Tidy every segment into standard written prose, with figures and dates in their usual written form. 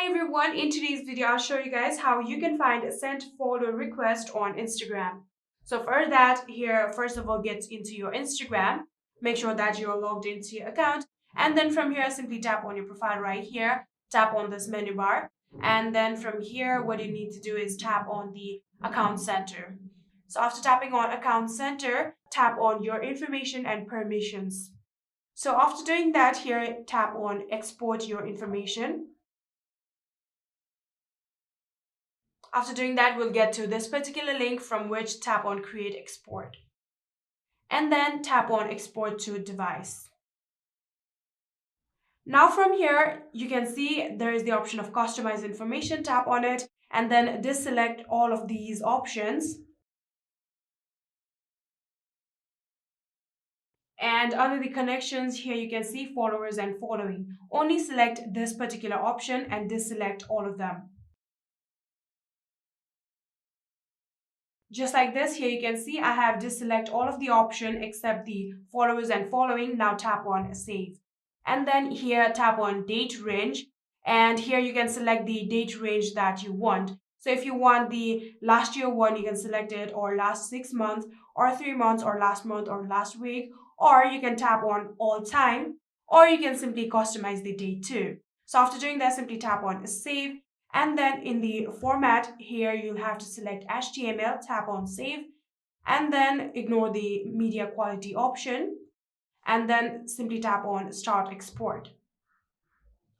Hi everyone, in today's video I'll show you guys how you can find a sent follow request on Instagram. So for that, here first of all get into your Instagram, make sure that you're logged into your account, and then from here simply tap on your profile right here, tap on this menu bar, and then from here what you need to do is tap on the account center. So after tapping on account center, tap on your information and permissions. So after doing that, here tap on export your information. After doing that, we'll get to this particular link from which tap on create export. And then tap on export to device. Now from here, you can see there is the option of customize information, tap on it, and then deselect all of these options. And under the connections here, you can see followers and following. Only select this particular option and deselect all of them. Just like this, here you can see I have deselect all of the option except the followers and following. Now tap on save. And then here tap on date range. And here you can select the date range that you want. So if you want the last year one, you can select it, or last 6 months, or 3 months, or last month, or last week. Or you can tap on all time, or you can simply customize the date too. So after doing that, simply tap on save. And then in the format here, you'll have to select HTML, tap on save, and then ignore the media quality option, and then simply tap on start export.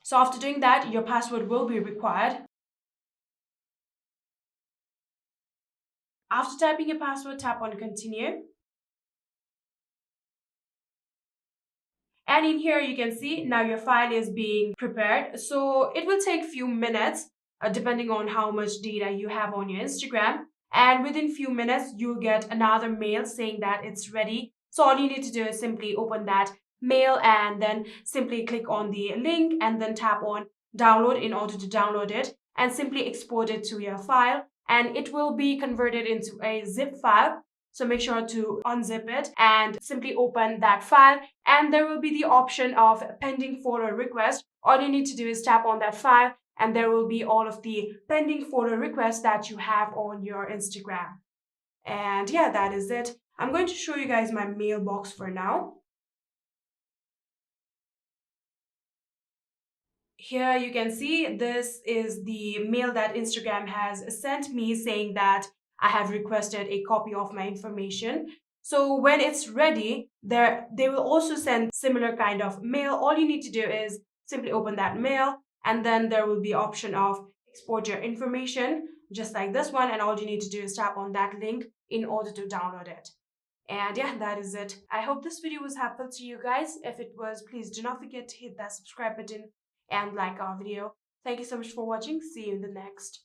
So after doing that, your password will be required. After typing your password, tap on continue. And in here, you can see now your file is being prepared. So it will take few minutes, depending on how much data you have on your Instagram. And within few minutes, you'll get another mail saying that it's ready. So all you need to do is simply open that mail and then simply click on the link and then tap on download in order to download it and simply export it to your file. And it will be converted into a zip file. So make sure to unzip it and simply open that file, and there will be the option of pending follow request. All you need to do is tap on that file and there will be all of the pending follow requests that you have on your Instagram. And yeah, that is it. I'm going to show you guys my mailbox for now. Here you can see this is the mail that Instagram has sent me saying that I have requested a copy of my information. So when it's ready, they will also send similar kind of mail. All you need to do is simply open that mail, and then there will be option of export your information, just like this one. And all you need to do is tap on that link in order to download it. And yeah, that is it. I hope this video was helpful to you guys. If it was, please do not forget to hit that subscribe button and like our video. Thank you so much for watching. See you in the next.